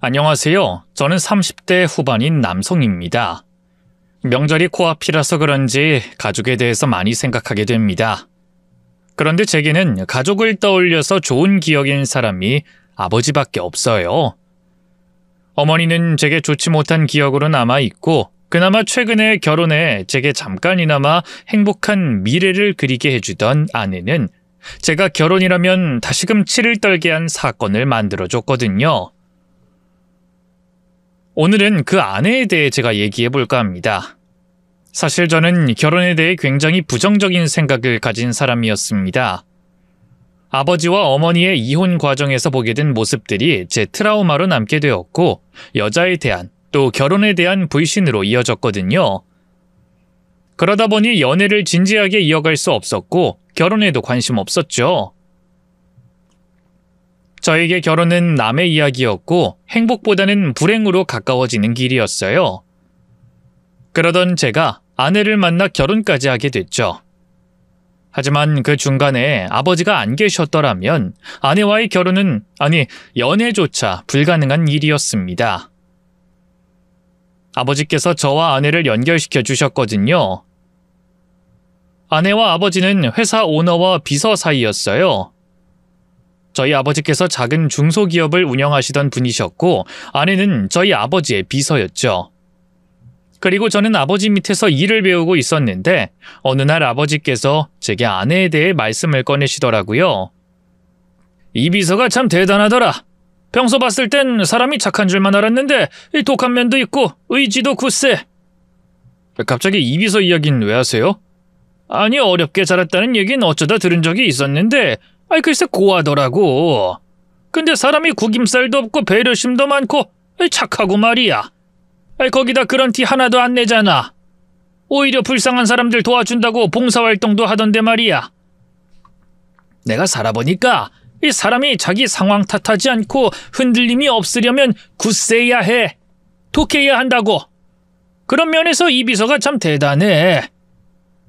안녕하세요. 저는 30대 후반인 남성입니다. 명절이 코앞이라서 그런지 가족에 대해서 많이 생각하게 됩니다. 그런데 제게는 가족을 떠올려서 좋은 기억인 사람이 아버지밖에 없어요. 어머니는 제게 좋지 못한 기억으로 남아있고 그나마 최근에 결혼해 제게 잠깐이나마 행복한 미래를 그리게 해주던 아내는 제가 결혼이라면 다시금 치를 떨게 한 사건을 만들어줬거든요. 오늘은 그 아내에 대해 제가 얘기해 볼까 합니다. 사실 저는 결혼에 대해 굉장히 부정적인 생각을 가진 사람이었습니다. 아버지와 어머니의 이혼 과정에서 보게 된 모습들이 제 트라우마로 남게 되었고 여자에 대한 또 결혼에 대한 불신으로 이어졌거든요. 그러다 보니 연애를 진지하게 이어갈 수 없었고 결혼에도 관심 없었죠. 저에게 결혼은 남의 이야기였고 행복보다는 불행으로 가까워지는 길이었어요. 그러던 제가 아내를 만나 결혼까지 하게 됐죠. 하지만 그 중간에 아버지가 안 계셨더라면 아내와의 결혼은, 연애조차 불가능한 일이었습니다. 아버지께서 저와 아내를 연결시켜 주셨거든요. 아내와 아버지는 회사 오너와 비서 사이였어요. 저희 아버지께서 작은 중소기업을 운영하시던 분이셨고 아내는 저희 아버지의 비서였죠. 그리고 저는 아버지 밑에서 일을 배우고 있었는데 어느 날 아버지께서 제게 아내에 대해 말씀을 꺼내시더라고요. 이 비서가 참 대단하더라. 평소 봤을 땐 사람이 착한 줄만 알았는데 독한 면도 있고 의지도 굳세. 갑자기 이 비서 이야기는 왜 하세요? 아니, 어렵게 자랐다는 얘기는 어쩌다 들은 적이 있었는데 글쎄 고하더라고. 근데 사람이 구김살도 없고 배려심도 많고 착하고 말이야. 거기다 그런 티 하나도 안 내잖아. 오히려 불쌍한 사람들 도와준다고 봉사활동도 하던데 말이야. 내가 살아보니까 이 사람이 자기 상황 탓하지 않고 흔들림이 없으려면 굳세야 해. 독해야 한다고. 그런 면에서 이 비서가 참 대단해.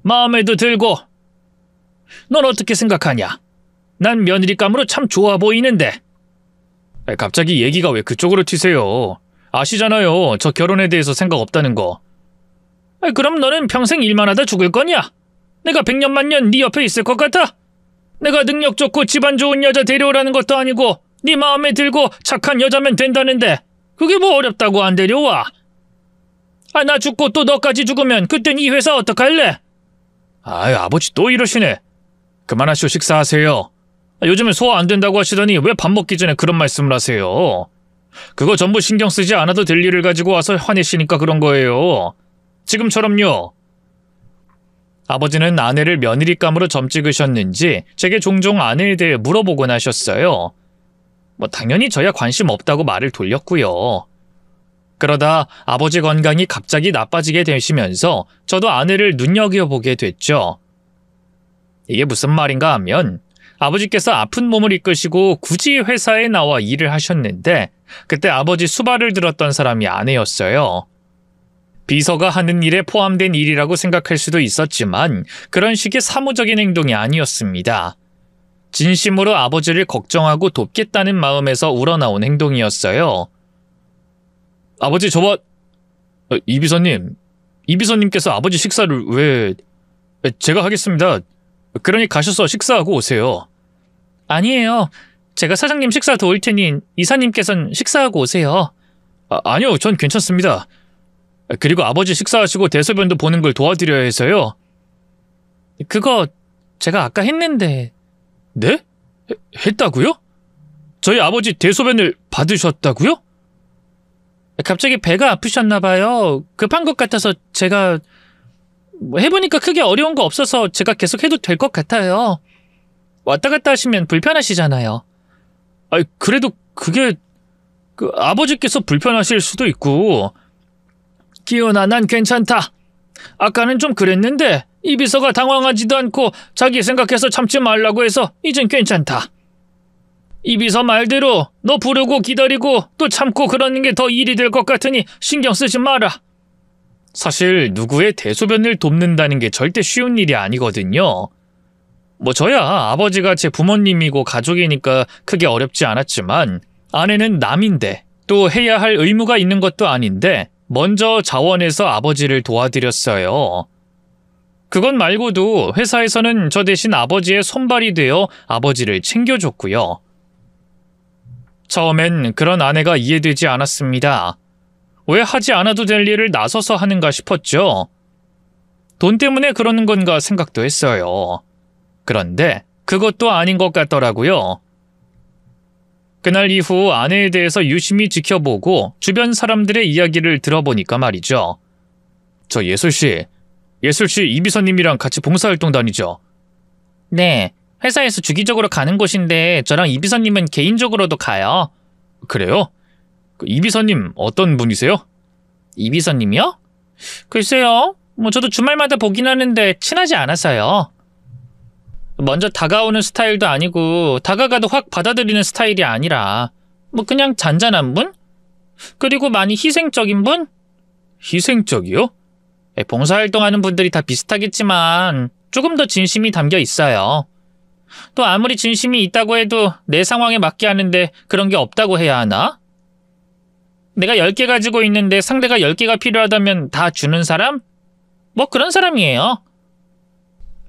마음에도 들고. 넌 어떻게 생각하냐? 난 며느리감으로 참 좋아 보이는데. 갑자기 얘기가 왜 그쪽으로 튀세요? 아시잖아요. 저 결혼에 대해서 생각 없다는 거. 그럼 너는 평생 일만 하다 죽을 거냐? 내가 100년 만년 네 옆에 있을 것 같아? 내가 능력 좋고 집안 좋은 여자 데려오라는 것도 아니고 네 마음에 들고 착한 여자면 된다는데 그게 뭐 어렵다고 안 데려와? 나 죽고 또 너까지 죽으면 그땐 이 회사 어떡할래? 아버지 또 이러시네. 그만하시오. 식사하세요. 요즘에 소화 안 된다고 하시더니 왜 밥 먹기 전에 그런 말씀을 하세요? 그거 전부 신경 쓰지 않아도 될 일을 가지고 와서 화내시니까 그런 거예요. 지금처럼요. 아버지는 아내를 며느리감으로 점 찍으셨는지 제게 종종 아내에 대해 물어보곤 하셨어요. 당연히 저야 관심 없다고 말을 돌렸고요. 그러다 아버지 건강이 갑자기 나빠지게 되시면서 저도 아내를 눈여겨보게 됐죠. 이게 무슨 말인가 하면 아버지께서 아픈 몸을 이끄시고 굳이 회사에 나와 일을 하셨는데 그때 아버지 수발을 들었던 사람이 아내였어요. 비서가 하는 일에 포함된 일이라고 생각할 수도 있었지만 그런 식의 사무적인 행동이 아니었습니다. 진심으로 아버지를 걱정하고 돕겠다는 마음에서 우러나온 행동이었어요. 아버지 저와 이 비서님께서 아버지 식사를 왜... 제가 하겠습니다. 그러니 가셔서 식사하고 오세요. 아니에요. 제가 사장님 식사 도울 테니 이사님께서는 식사하고 오세요. 아니요. 전 괜찮습니다. 그리고 아버지 식사하시고 대소변도 보는 걸 도와드려야 해서요. 그거 제가 아까 했는데. 네? 했다고요? 저희 아버지 대소변을 받으셨다고요? 갑자기 배가 아프셨나 봐요. 급한 것 같아서 제가 해보니까 크게 어려운 거 없어서 제가 계속 해도 될 것 같아요. 왔다 갔다 하시면 불편하시잖아요. 그래도 그게 아버지께서 불편하실 수도 있고. 기훈아, 난 괜찮다. 아까는 좀 그랬는데 이 비서가 당황하지도 않고 자기 생각해서 참지 말라고 해서 이젠 괜찮다. 이 비서 말대로 너 부르고 기다리고 또 참고 그러는 게 더 일이 될 것 같으니 신경 쓰지 마라. 사실 누구의 대소변을 돕는다는 게 절대 쉬운 일이 아니거든요. 저야 아버지가 제 부모님이고 가족이니까 크게 어렵지 않았지만 아내는 남인데 또 해야 할 의무가 있는 것도 아닌데 먼저 자원해서 아버지를 도와드렸어요. 그것 말고도 회사에서는 저 대신 아버지의 손발이 되어 아버지를 챙겨줬고요. 처음엔 그런 아내가 이해되지 않았습니다. 왜 하지 않아도 될 일을 나서서 하는가 싶었죠. 돈 때문에 그러는 건가 생각도 했어요. 그런데 그것도 아닌 것 같더라고요. 그날 이후 아내에 대해서 유심히 지켜보고 주변 사람들의 이야기를 들어보니까 말이죠. 저 예솔씨 이비서님이랑 같이 봉사활동 다니죠? 네, 회사에서 주기적으로 가는 곳인데 저랑 이비서님은 개인적으로도 가요. 그래요? 그 이비서님 어떤 분이세요? 이비서님이요? 글쎄요, 저도 주말마다 보긴 하는데 친하지 않아서요. 먼저 다가오는 스타일도 아니고 다가가도 확 받아들이는 스타일이 아니라 그냥 잔잔한 분? 그리고 많이 희생적인 분? 희생적이요? 봉사활동하는 분들이 다 비슷하겠지만 조금 더 진심이 담겨 있어요. 또 아무리 진심이 있다고 해도 내 상황에 맞게 하는데 그런 게 없다고 해야 하나? 내가 10개 가지고 있는데 상대가 10개가 필요하다면 다 주는 사람? 그런 사람이에요.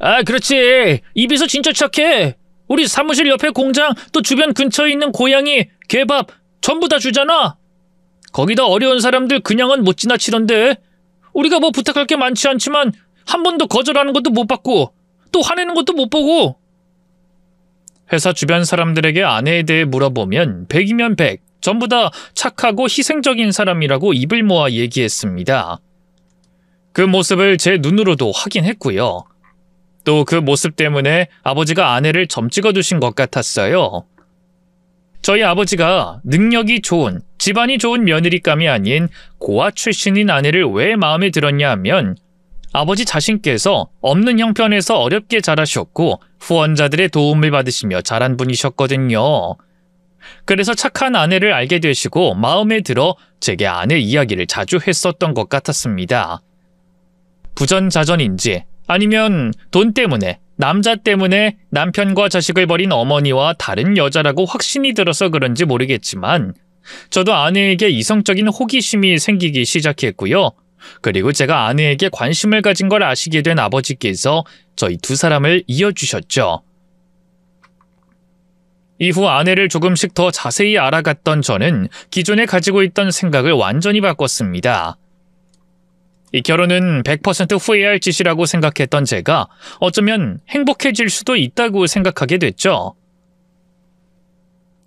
아, 그렇지. 이비서 진짜 착해. 우리 사무실 옆에 공장, 또 주변 근처에 있는 고양이, 개밥 전부 다 주잖아. 거기다 어려운 사람들 그냥은 못 지나치던데. 우리가 부탁할 게 많지 않지만 한 번도 거절하는 것도 못 받고 또 화내는 것도 못 보고. 회사 주변 사람들에게 아내에 대해 물어보면 100이면 100, 전부 다 착하고 희생적인 사람이라고 입을 모아 얘기했습니다. 그 모습을 제 눈으로도 확인했고요. 또 그 모습 때문에 아버지가 아내를 점 찍어두신 것 같았어요. 저희 아버지가 능력이 좋은, 집안이 좋은 며느리감이 아닌 고아 출신인 아내를 왜 마음에 들었냐 하면 아버지 자신께서 없는 형편에서 어렵게 자라셨고 후원자들의 도움을 받으시며 자란 분이셨거든요. 그래서 착한 아내를 알게 되시고 마음에 들어 제게 아내 이야기를 자주 했었던 것 같았습니다. 부전자전인지 아니면 돈 때문에, 남자 때문에 남편과 자식을 버린 어머니와 다른 여자라고 확신이 들어서 그런지 모르겠지만 저도 아내에게 이성적인 호기심이 생기기 시작했고요. 그리고 제가 아내에게 관심을 가진 걸 아시게 된 아버지께서 저희 두 사람을 이어주셨죠. 이후 아내를 조금씩 더 자세히 알아갔던 저는 기존에 가지고 있던 생각을 완전히 바꿨습니다. 이 결혼은 100% 후회할 짓이라고 생각했던 제가 어쩌면 행복해질 수도 있다고 생각하게 됐죠.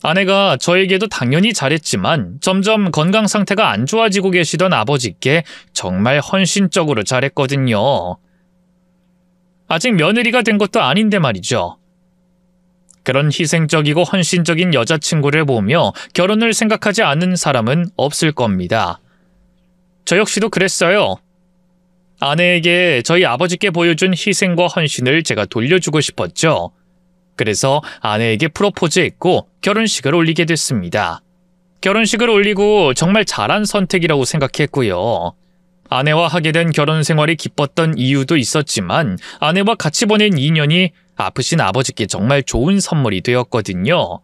아내가 저에게도 당연히 잘했지만 점점 건강 상태가 안 좋아지고 계시던 아버지께 정말 헌신적으로 잘했거든요. 아직 며느리가 된 것도 아닌데 말이죠. 그런 희생적이고 헌신적인 여자친구를 보며 결혼을 생각하지 않는 사람은 없을 겁니다. 저 역시도 그랬어요. 아내에게 저희 아버지께 보여준 희생과 헌신을 제가 돌려주고 싶었죠. 그래서 아내에게 프로포즈했고 결혼식을 올리게 됐습니다. 결혼식을 올리고 정말 잘한 선택이라고 생각했고요. 아내와 하게 된 결혼 생활이 기뻤던 이유도 있었지만 아내와 같이 보낸 2년이 아프신 아버지께 정말 좋은 선물이 되었거든요.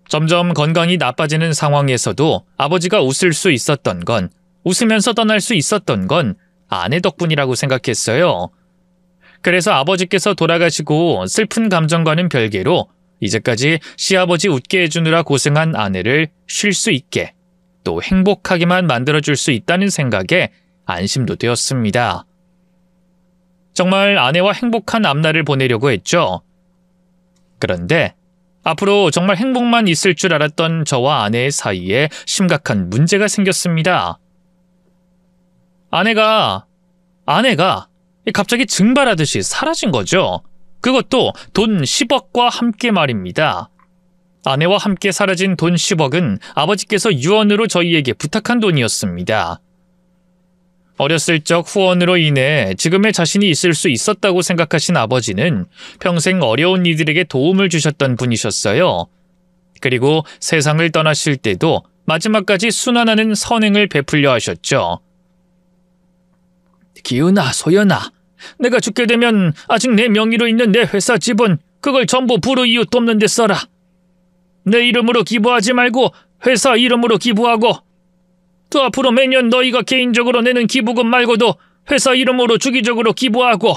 점점 건강이 나빠지는 상황에서도 아버지가 웃을 수 있었던 건, 웃으면서 떠날 수 있었던 건 아내 덕분이라고 생각했어요. 그래서 아버지께서 돌아가시고 슬픈 감정과는 별개로 이제까지 시아버지 웃게 해주느라 고생한 아내를 쉴 수 있게 또 행복하게만 만들어줄 수 있다는 생각에 안심도 되었습니다. 정말 아내와 행복한 앞날을 보내려고 했죠. 그런데 앞으로 정말 행복만 있을 줄 알았던 저와 아내의 사이에 심각한 문제가 생겼습니다. 아내가 갑자기 증발하듯이 사라진 거죠. 그것도 돈 10억과 함께 말입니다. 아내와 함께 사라진 돈 10억은 아버지께서 유언으로 저희에게 부탁한 돈이었습니다. 어렸을 적 후원으로 인해 지금의 자신이 있을 수 있었다고 생각하신 아버지는 평생 어려운 이들에게 도움을 주셨던 분이셨어요. 그리고 세상을 떠나실 때도 마지막까지 순환하는 선행을 베풀려 하셨죠. 기은아, 소연아, 내가 죽게 되면 아직 내 명의로 있는 내 회사 지분, 그걸 전부 불우이웃 돕는 데 써라. 내 이름으로 기부하지 말고 회사 이름으로 기부하고 또 앞으로 매년 너희가 개인적으로 내는 기부금 말고도 회사 이름으로 주기적으로 기부하고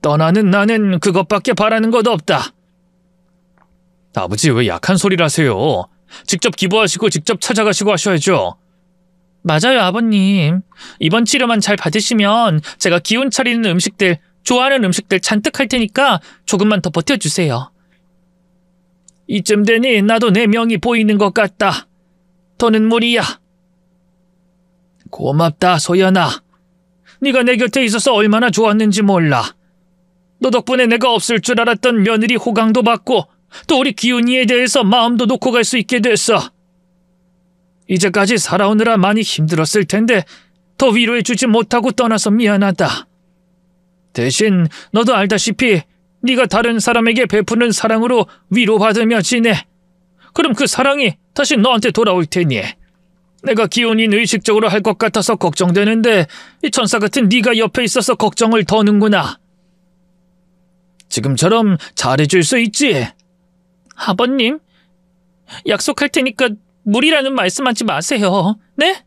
떠나는 나는 그것밖에 바라는 것 없다. 아버지 왜 약한 소리를 하세요? 직접 기부하시고 직접 찾아가시고 하셔야죠. 맞아요, 아버님. 이번 치료만 잘 받으시면 제가 기운 차리는 음식들, 좋아하는 음식들 잔뜩 할 테니까 조금만 더 버텨주세요. 이쯤 되니 나도 내 명이 보이는 것 같다. 더는 무리야. 고맙다, 소연아. 네가 내 곁에 있어서 얼마나 좋았는지 몰라. 너 덕분에 내가 없을 줄 알았던 며느리 호강도 받고 또 우리 기훈이에 대해서 마음도 놓고 갈 수 있게 됐어. 이제까지 살아오느라 많이 힘들었을 텐데 더 위로해주지 못하고 떠나서 미안하다. 대신 너도 알다시피 네가 다른 사람에게 베푸는 사랑으로 위로받으며 지내. 그럼 그 사랑이 다시 너한테 돌아올 테니. 내가 기훈이는 의식적으로 할 것 같아서 걱정되는데 이 천사 같은 네가 옆에 있어서 걱정을 더는구나. 지금처럼 잘해줄 수 있지? 아버님, 약속할 테니까 무리라는 말씀하지 마세요. 네?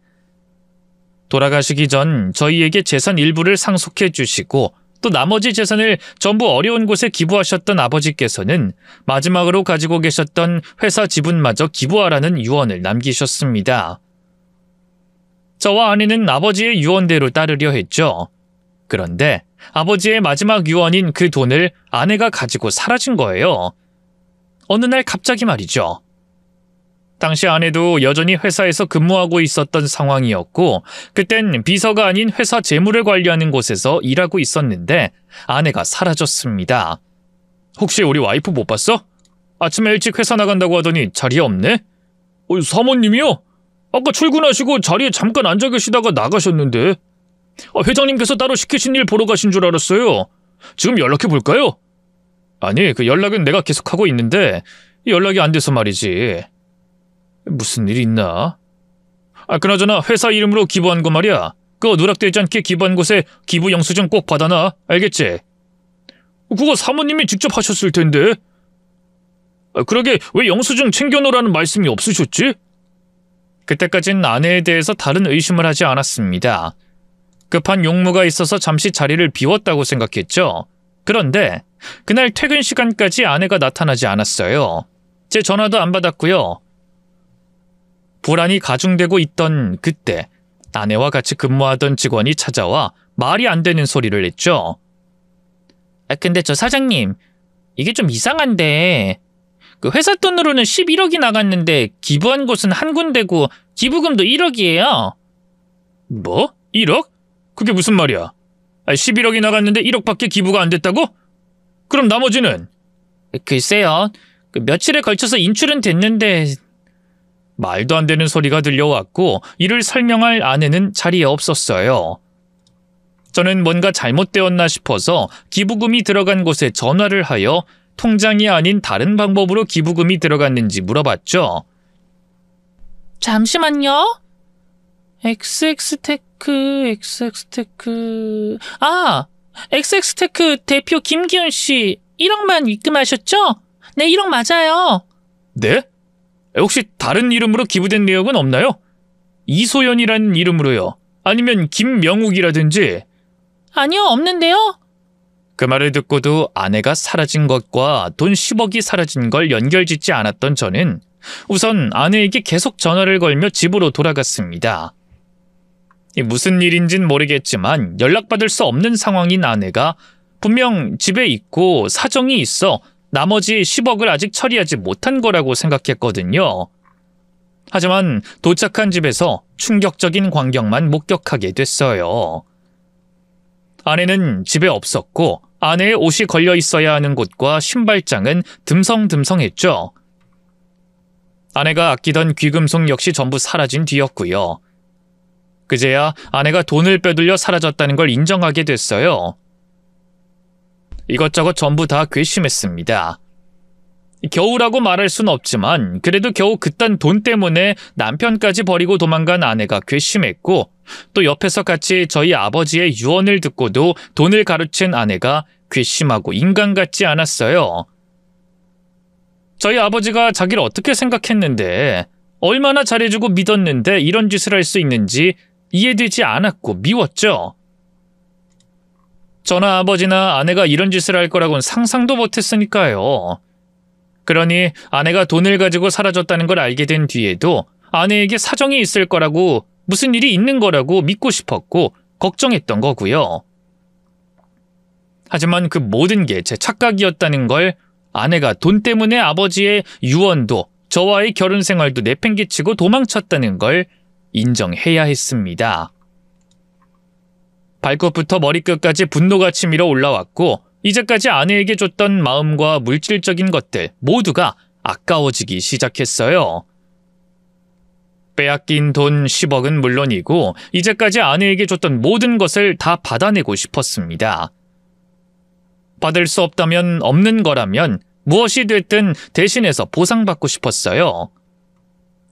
돌아가시기 전 저희에게 재산 일부를 상속해 주시고 또 나머지 재산을 전부 어려운 곳에 기부하셨던 아버지께서는 마지막으로 가지고 계셨던 회사 지분마저 기부하라는 유언을 남기셨습니다. 저와 아내는 아버지의 유언대로 따르려 했죠. 그런데 아버지의 마지막 유언인 그 돈을 아내가 가지고 사라진 거예요. 어느 날 갑자기 말이죠. 당시 아내도 여전히 회사에서 근무하고 있었던 상황이었고 그땐 비서가 아닌 회사 재무를 관리하는 곳에서 일하고 있었는데 아내가 사라졌습니다. 혹시 우리 와이프 못 봤어? 아침에 일찍 회사 나간다고 하더니 자리에 없네? 사모님이요? 아까 출근하시고 자리에 잠깐 앉아 계시다가 나가셨는데 회장님께서 따로 시키신 일 보러 가신 줄 알았어요. 지금 연락해 볼까요? 아니, 그 연락은 내가 계속하고 있는데 연락이 안 돼서 말이지. 무슨 일이 있나? 그나저나 회사 이름으로 기부한 거 말이야. 그거 누락되지 않게 기부한 곳에 기부 영수증 꼭 받아놔. 알겠지? 그거 사모님이 직접 하셨을 텐데. 그러게 왜 영수증 챙겨놓으라는 말씀이 없으셨지? 그때까진 아내에 대해서 다른 의심을 하지 않았습니다. 급한 용무가 있어서 잠시 자리를 비웠다고 생각했죠. 그런데 그날 퇴근 시간까지 아내가 나타나지 않았어요. 제 전화도 안 받았고요. 불안이 가중되고 있던 그때 아내와 같이 근무하던 직원이 찾아와 말이 안 되는 소리를 했죠. 근데 저 사장님, 이게 좀 이상한데 그 회사 돈으로는 11억이 나갔는데 기부한 곳은 한 군데고 기부금도 1억이에요. 뭐? 1억? 그게 무슨 말이야? 11억이 나갔는데 1억밖에 기부가 안 됐다고? 그럼 나머지는? 글쎄요. 며칠에 걸쳐서 인출은 됐는데... 말도 안 되는 소리가 들려왔고 이를 설명할 아내는 자리에 없었어요. 저는 뭔가 잘못되었나 싶어서 기부금이 들어간 곳에 전화를 하여 통장이 아닌 다른 방법으로 기부금이 들어갔는지 물어봤죠. 잠시만요. XX테크... XX테크 대표 김기훈 씨 1억만 입금하셨죠? 네, 1억 맞아요. 네? 혹시 다른 이름으로 기부된 내역은 없나요? 이소연이라는 이름으로요. 아니면 김명욱이라든지. 아니요, 없는데요. 그 말을 듣고도 아내가 사라진 것과 돈 10억이 사라진 걸 연결짓지 않았던 저는 우선 아내에게 계속 전화를 걸며 집으로 돌아갔습니다. 무슨 일인진 모르겠지만 연락받을 수 없는 상황인 아내가 분명 집에 있고 사정이 있어 나머지 10억을 아직 처리하지 못한 거라고 생각했거든요. 하지만 도착한 집에서 충격적인 광경만 목격하게 됐어요. 아내는 집에 없었고 아내의 옷이 걸려 있어야 하는 곳과 신발장은 듬성듬성했죠. 아내가 아끼던 귀금속 역시 전부 사라진 뒤였고요. 그제야 아내가 돈을 빼돌려 사라졌다는 걸 인정하게 됐어요. 이것저것 전부 다 괘씸했습니다. 겨우라고 말할 순 없지만 그래도 겨우 그딴 돈 때문에 남편까지 버리고 도망간 아내가 괘씸했고 또 옆에서 같이 저희 아버지의 유언을 듣고도 돈을 가로챈 아내가 괘씸하고 인간 같지 않았어요. 저희 아버지가 자기를 어떻게 생각했는데, 얼마나 잘해주고 믿었는데 이런 짓을 할 수 있는지 이해되지 않았고 미웠죠. 저나 아버지나 아내가 이런 짓을 할 거라고는 상상도 못했으니까요. 그러니 아내가 돈을 가지고 사라졌다는 걸 알게 된 뒤에도 아내에게 사정이 있을 거라고, 무슨 일이 있는 거라고 믿고 싶었고 걱정했던 거고요. 하지만 그 모든 게 제 착각이었다는 걸 아내가 돈 때문에 아버지의 유언도 저와의 결혼 생활도 내팽개치고 도망쳤다는 걸 인정해야 했습니다. 발끝부터 머리끝까지 분노가 치밀어 올라왔고 이제까지 아내에게 줬던 마음과 물질적인 것들 모두가 아까워지기 시작했어요. 빼앗긴 돈 10억은 물론이고 이제까지 아내에게 줬던 모든 것을 다 받아내고 싶었습니다. 받을 수 없다면 없는 거라면 무엇이 됐든 대신해서 보상받고 싶었어요.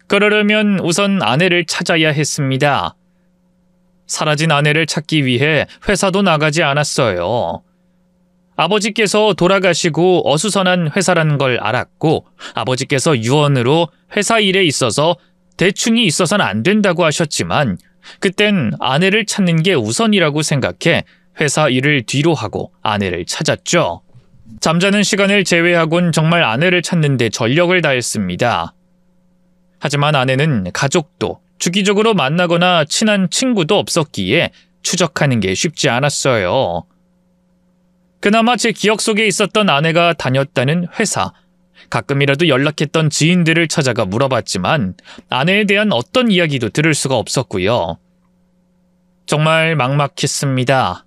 그러려면 우선 아내를 찾아야 했습니다. 사라진 아내를 찾기 위해 회사도 나가지 않았어요. 아버지께서 돌아가시고 어수선한 회사라는 걸 알았고 아버지께서 유언으로 회사 일에 있어서 대충이 있어서는 안 된다고 하셨지만 그땐 아내를 찾는 게 우선이라고 생각해 회사 일을 뒤로 하고 아내를 찾았죠. 잠자는 시간을 제외하곤 정말 아내를 찾는 데 전력을 다했습니다. 하지만 아내는 가족도 주기적으로 만나거나 친한 친구도 없었기에 추적하는 게 쉽지 않았어요. 그나마 제 기억 속에 있었던 아내가 다녔다는 회사, 가끔이라도 연락했던 지인들을 찾아가 물어봤지만 아내에 대한 어떤 이야기도 들을 수가 없었고요. 정말 막막했습니다.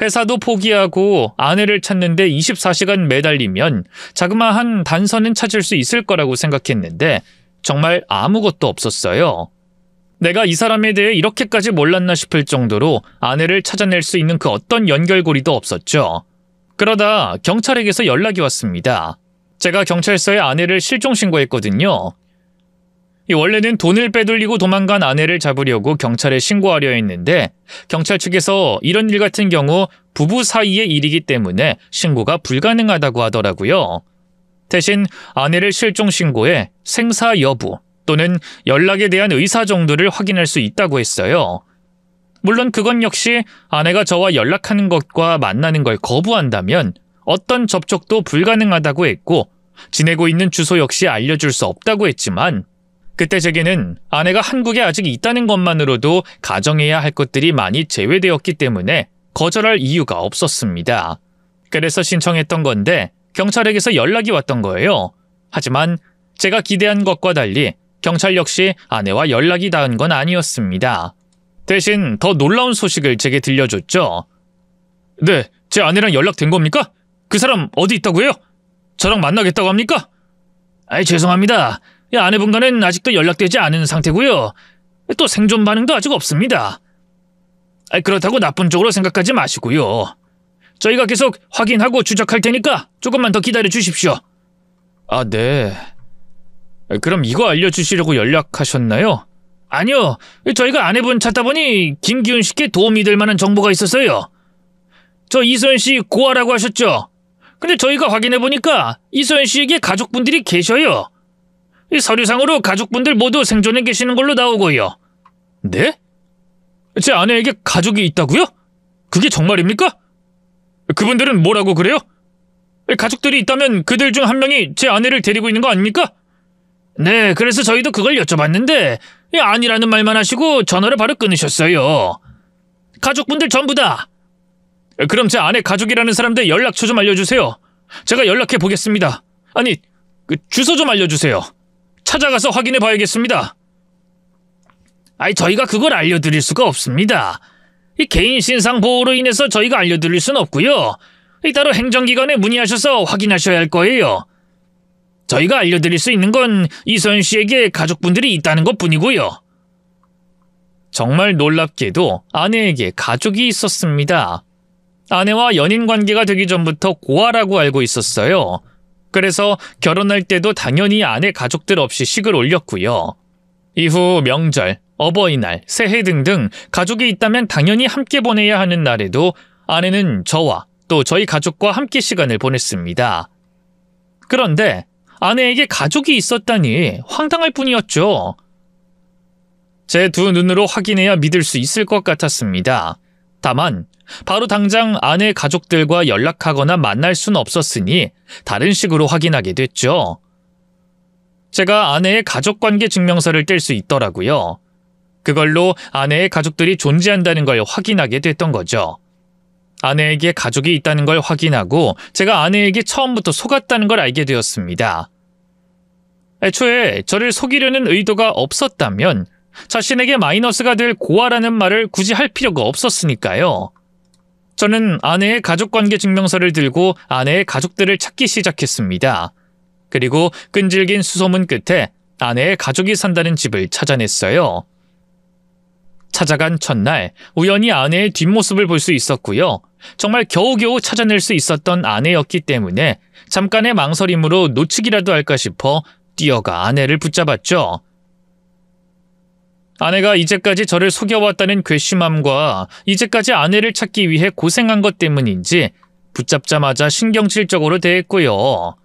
회사도 포기하고 아내를 찾는데 24시간 매달리면 자그마한 단서는 찾을 수 있을 거라고 생각했는데 정말 아무것도 없었어요. 내가 이 사람에 대해 이렇게까지 몰랐나 싶을 정도로 아내를 찾아낼 수 있는 그 어떤 연결고리도 없었죠. 그러다 경찰에게서 연락이 왔습니다. 제가 경찰서에 아내를 실종 신고했거든요. 원래는 돈을 빼돌리고 도망간 아내를 잡으려고 경찰에 신고하려 했는데 경찰 측에서 이런 일 같은 경우 부부 사이의 일이기 때문에 신고가 불가능하다고 하더라고요. 대신 아내를 실종 신고해 생사 여부 또는 연락에 대한 의사 정도를 확인할 수 있다고 했어요. 물론 그건 역시 아내가 저와 연락하는 것과 만나는 걸 거부한다면 어떤 접촉도 불가능하다고 했고 지내고 있는 주소 역시 알려줄 수 없다고 했지만 그때 제게는 아내가 한국에 아직 있다는 것만으로도 가정해야 할 것들이 많이 제외되었기 때문에 거절할 이유가 없었습니다. 그래서 신청했던 건데 경찰에게서 연락이 왔던 거예요. 하지만 제가 기대한 것과 달리 경찰 역시 아내와 연락이 닿은 건 아니었습니다. 대신 더 놀라운 소식을 제게 들려줬죠. 네, 제 아내랑 연락된 겁니까? 그 사람 어디 있다고요? 저랑 만나겠다고 합니까? 죄송합니다. 아내분과는 아직도 연락되지 않은 상태고요. 또 생존 반응도 아직 없습니다. 그렇다고 나쁜 쪽으로 생각하지 마시고요. 저희가 계속 확인하고 추적할 테니까 조금만 더 기다려 주십시오. 네. 그럼 이거 알려주시려고 연락하셨나요? 아니요. 저희가 아내분 찾다 보니 김기훈 씨께 도움이 될 만한 정보가 있었어요. 저 이소연 씨 고아라고 하셨죠? 근데 저희가 확인해보니까 이소연 씨에게 가족분들이 계셔요. 이 서류상으로 가족분들 모두 생존해 계시는 걸로 나오고요. 네? 제 아내에게 가족이 있다고요? 그게 정말입니까? 그분들은 뭐라고 그래요? 가족들이 있다면 그들 중 한 명이 제 아내를 데리고 있는 거 아닙니까? 네, 그래서 저희도 그걸 여쭤봤는데 아니라는 말만 하시고 전화를 바로 끊으셨어요. 가족분들 전부 다. 그럼 제 아내 가족이라는 사람들 연락처 좀 알려주세요. 제가 연락해 보겠습니다. 아니, 주소 좀 알려주세요. 찾아가서 확인해 봐야겠습니다. 저희가 그걸 알려드릴 수가 없습니다. 이 개인 신상 보호로 인해서 저희가 알려드릴 수는 없고요. 따로 행정기관에 문의하셔서 확인하셔야 할 거예요. 저희가 알려드릴 수 있는 건 이소연 씨에게 가족분들이 있다는 것뿐이고요. 정말 놀랍게도 아내에게 가족이 있었습니다. 아내와 연인 관계가 되기 전부터 고아라고 알고 있었어요. 그래서 결혼할 때도 당연히 아내 가족들 없이 식을 올렸고요. 이후 명절, 어버이날, 새해 등등 가족이 있다면 당연히 함께 보내야 하는 날에도 아내는 저와 또 저희 가족과 함께 시간을 보냈습니다. 그런데 아내에게 가족이 있었다니 황당할 뿐이었죠. 제 두 눈으로 확인해야 믿을 수 있을 것 같았습니다. 다만 바로 당장 아내 가족들과 연락하거나 만날 수는 없었으니 다른 식으로 확인하게 됐죠. 제가 아내의 가족관계 증명서를 뗄 수 있더라고요. 그걸로 아내의 가족들이 존재한다는 걸 확인하게 됐던 거죠. 아내에게 가족이 있다는 걸 확인하고 제가 아내에게 처음부터 속았다는 걸 알게 되었습니다. 애초에 저를 속이려는 의도가 없었다면 자신에게 마이너스가 될 고아라는 말을 굳이 할 필요가 없었으니까요. 저는 아내의 가족관계 증명서를 들고 아내의 가족들을 찾기 시작했습니다. 그리고 끈질긴 수소문 끝에 아내의 가족이 산다는 집을 찾아냈어요. 찾아간 첫날 우연히 아내의 뒷모습을 볼 수 있었고요. 정말 겨우겨우 찾아낼 수 있었던 아내였기 때문에 잠깐의 망설임으로 놓치기라도 할까 싶어 뛰어가 아내를 붙잡았죠. 아내가 이제까지 저를 속여왔다는 괘씸함과 이제까지 아내를 찾기 위해 고생한 것 때문인지 붙잡자마자 신경질적으로 대했고요.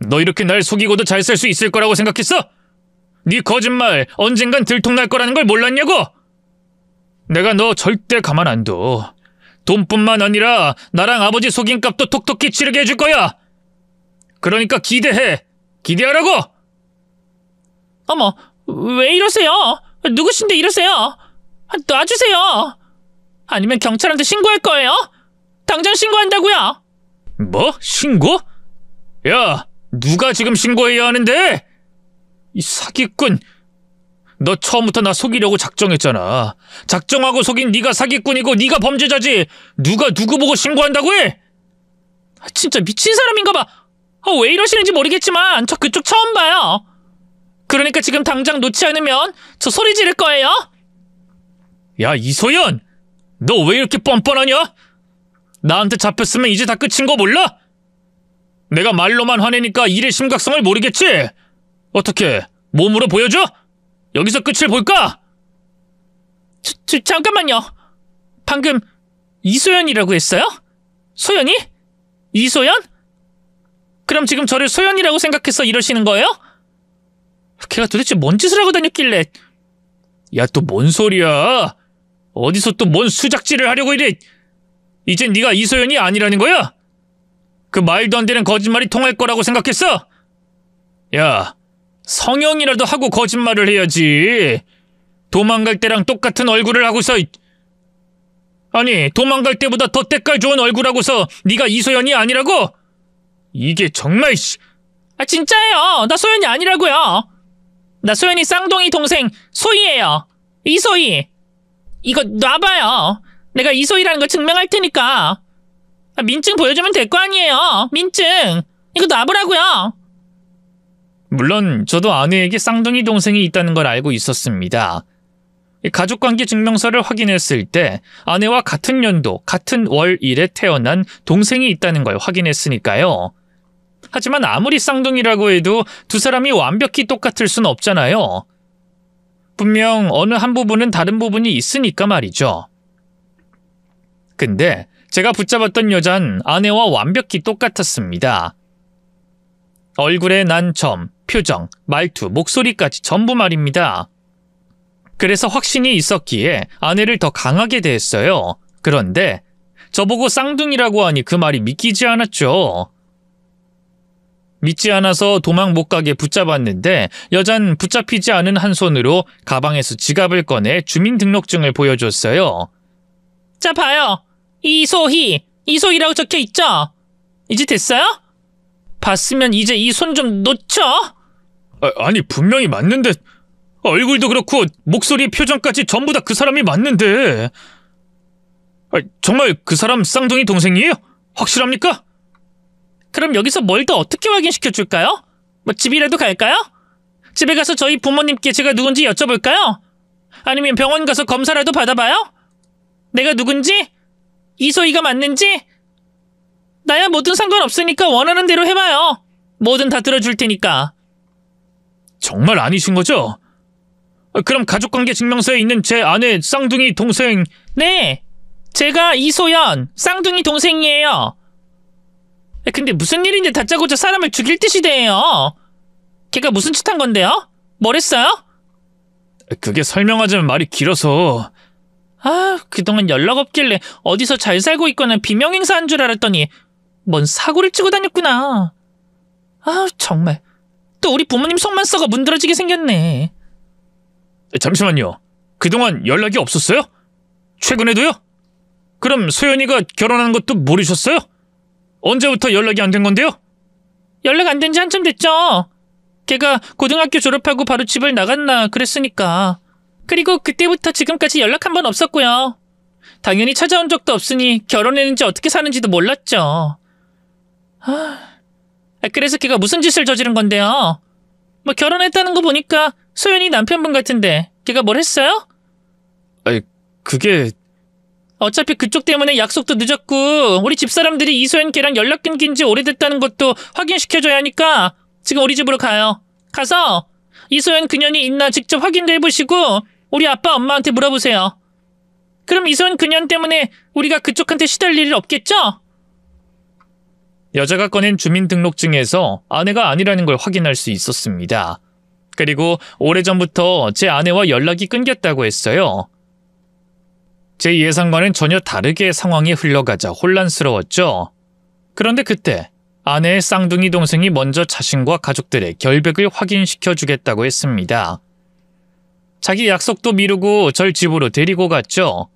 너 이렇게 날 속이고도 잘 살 수 있을 거라고 생각했어? 네 거짓말 언젠간 들통날 거라는 걸 몰랐냐고? 내가 너 절대 가만 안 둬. 돈뿐만 아니라 나랑 아버지 속인 값도 톡톡히 치르게 해줄 거야. 그러니까 기대해. 기대하라고. 어머, 왜 이러세요? 누구신데 이러세요? 놔주세요. 아니면 경찰한테 신고할 거예요? 당장 신고한다고요. 뭐? 신고? 야, 누가 지금 신고해야 하는데? 이 사기꾼. 너 처음부터 나 속이려고 작정했잖아. 작정하고 속인 네가 사기꾼이고 네가 범죄자지. 누가 누구 보고 신고한다고 해? 진짜 미친 사람인가 봐. 왜 이러시는지 모르겠지만 저 그쪽 처음 봐요. 그러니까 지금 당장 놓지 않으면 저 소리 지를 거예요. 야, 이소연! 너 왜 이렇게 뻔뻔하냐? 나한테 잡혔으면 이제 다 끝인 거 몰라? 내가 말로만 화내니까 일의 심각성을 모르겠지? 어떻게, 몸으로 보여줘? 여기서 끝을 볼까? 잠깐만요. 방금 이소연이라고 했어요? 소연이? 이소연? 그럼 지금 저를 소연이라고 생각해서 이러시는 거예요? 걔가 도대체 뭔 짓을 하고 다녔길래. 야, 또 뭔 소리야? 어디서 또 뭔 수작질을 하려고 이래? 이젠 네가 이소연이 아니라는 거야? 그 말도 안 되는 거짓말이 통할 거라고 생각했어? 야, 성형이라도 하고 거짓말을 해야지. 도망갈 때랑 똑같은 얼굴을 하고서. 아니, 도망갈 때보다 더 때깔 좋은 얼굴 하고서 네가 이소연이 아니라고? 이게 정말. 진짜예요. 나 소연이 아니라고요. 나 소연이 쌍둥이 동생 소희예요. 이소희. 이거 놔봐요. 내가 이소희라는 걸 증명할 테니까. 민증 보여주면 될 거 아니에요. 민증. 이거 놔보라고요. 물론 저도 아내에게 쌍둥이 동생이 있다는 걸 알고 있었습니다. 가족관계 증명서를 확인했을 때 아내와 같은 연도, 같은 월일에 태어난 동생이 있다는 걸 확인했으니까요. 하지만 아무리 쌍둥이라고 해도 두 사람이 완벽히 똑같을 순 없잖아요. 분명 어느 한 부분은 다른 부분이 있으니까 말이죠. 근데 제가 붙잡았던 여잔 아내와 완벽히 똑같았습니다. 얼굴의 난점, 표정, 말투, 목소리까지 전부 말입니다. 그래서 확신이 있었기에 아내를 더 강하게 대했어요. 그런데 저보고 쌍둥이라고 하니 그 말이 믿기지 않았죠. 믿지 않아서 도망 못 가게 붙잡았는데 여잔 붙잡히지 않은 한 손으로 가방에서 지갑을 꺼내 주민등록증을 보여줬어요. 자, 봐요. 이소희. 이소희라고 적혀 있죠? 이제 됐어요? 봤으면 이제 이 손 좀 놓죠? 아니, 분명히 맞는데. 얼굴도 그렇고 목소리, 표정까지 전부 다 그 사람이 맞는데. 정말 그 사람 쌍둥이 동생이에요? 확실합니까? 그럼 여기서 뭘 더 어떻게 확인시켜줄까요? 집이라도 갈까요? 집에 가서 저희 부모님께 제가 누군지 여쭤볼까요? 아니면 병원 가서 검사라도 받아봐요? 내가 누군지? 이소희가 맞는지? 나야 뭐든 상관없으니까 원하는 대로 해봐요. 뭐든 다 들어줄 테니까. 정말 아니신 거죠? 그럼 가족관계 증명서에 있는 제 아내 쌍둥이 동생. 네, 제가 이소연 쌍둥이 동생이에요. 근데 무슨 일인데 다짜고짜 사람을 죽일 듯이 대해요? 걔가 무슨 짓 한 건데요? 뭘 했어요? 그게 설명하자면 말이 길어서. 그동안 연락 없길래 어디서 잘 살고 있거나 비명 행사한 줄 알았더니 뭔 사고를 치고 다녔구나. 정말. 또 우리 부모님 속만 썩어 문드러지게 생겼네. 잠시만요. 그동안 연락이 없었어요? 최근에도요? 그럼 소연이가 결혼한 것도 모르셨어요? 언제부터 연락이 안 된 건데요? 연락 안 된 지 한참 됐죠. 걔가 고등학교 졸업하고 바로 집을 나갔나 그랬으니까. 그리고 그때부터 지금까지 연락 한 번 없었고요. 당연히 찾아온 적도 없으니 결혼했는지 어떻게 사는지도 몰랐죠. 그래서 걔가 무슨 짓을 저지른 건데요? 뭐 결혼했다는 거 보니까 소연이 남편분 같은데 걔가 뭘 했어요? 그게... 어차피 그쪽 때문에 약속도 늦었고 우리 집사람들이 이소연 걔랑 연락 끊긴 지 오래됐다는 것도 확인시켜줘야 하니까 지금 우리 집으로 가요. 가서 이소연 그년이 있나 직접 확인도 해보시고 우리 아빠 엄마한테 물어보세요. 그럼 이소연 그년 때문에 우리가 그쪽한테 시달릴 일 없겠죠? 여자가 꺼낸 주민등록증에서 아내가 아니라는 걸 확인할 수 있었습니다. 그리고 오래전부터 제 아내와 연락이 끊겼다고 했어요. 제 예상과는 전혀 다르게 상황이 흘러가자 혼란스러웠죠. 그런데 그때 아내의 쌍둥이 동생이 먼저 자신과 가족들의 결백을 확인시켜 주겠다고 했습니다. 자기 약속도 미루고 절 집으로 데리고 갔죠.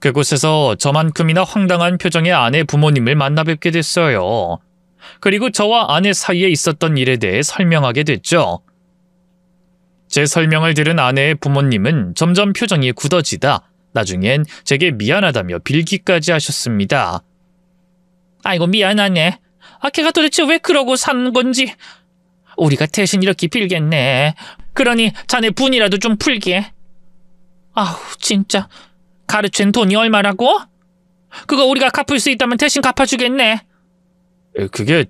그곳에서 저만큼이나 황당한 표정의 아내 부모님을 만나 뵙게 됐어요. 그리고 저와 아내 사이에 있었던 일에 대해 설명하게 됐죠. 제 설명을 들은 아내의 부모님은 점점 표정이 굳어지다 나중엔 제게 미안하다며 빌기까지 하셨습니다. 아이고 미안하네. 걔가 도대체 왜 그러고 사는 건지. 우리가 대신 이렇게 빌겠네. 그러니 자네 분이라도 좀 풀게. 진짜. 가르친 돈이 얼마라고? 그거 우리가 갚을 수 있다면 대신 갚아주겠네. 그게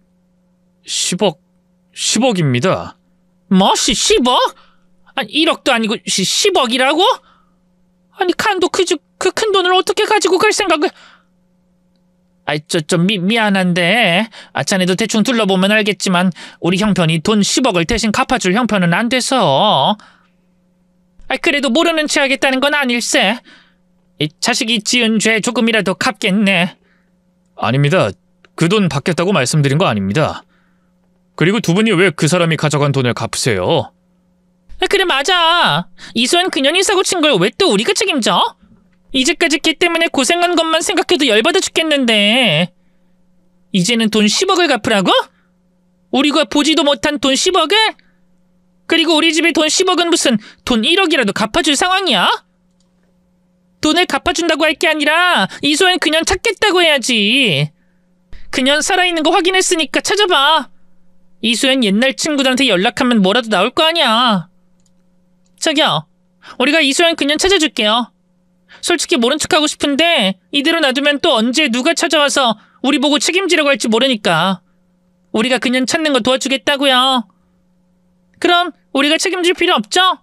10억입니다. 뭐? 10억? 아니 1억도 아니고 10억이라고? 아니 칸도 그 큰 돈을 어떻게 가지고 갈 생각을... 좀 미안한데 자네도 대충 둘러보면 알겠지만 우리 형편이 돈 10억을 대신 갚아줄 형편은 안 돼서... 그래도 모르는 체 하겠다는 건 아닐세. 이 자식이 지은 죄 조금이라도 갚겠네. 아닙니다. 그 돈 받겠다고 말씀드린 거 아닙니다. 그리고 두 분이 왜 그 사람이 가져간 돈을 갚으세요? 그래 맞아. 이소연 그년이 사고 친 걸 왜 또 우리가 책임져? 이제까지 걔 때문에 고생한 것만 생각해도 열받아 죽겠는데 이제는 돈 10억을 갚으라고? 우리가 보지도 못한 돈 10억을? 그리고 우리 집에 돈 10억은 무슨 돈 1억이라도 갚아줄 상황이야? 돈을 갚아준다고 할 게 아니라 이소연 그년 찾겠다고 해야지. 그년 살아있는 거 확인했으니까 찾아봐. 이소연 옛날 친구들한테 연락하면 뭐라도 나올 거 아니야. 저기요, 우리가 이소연 그년 찾아줄게요. 솔직히 모른 척하고 싶은데 이대로 놔두면 또 언제 누가 찾아와서 우리 보고 책임지려고 할지 모르니까 우리가 그년 찾는 거 도와주겠다고요. 그럼 우리가 책임질 필요 없죠?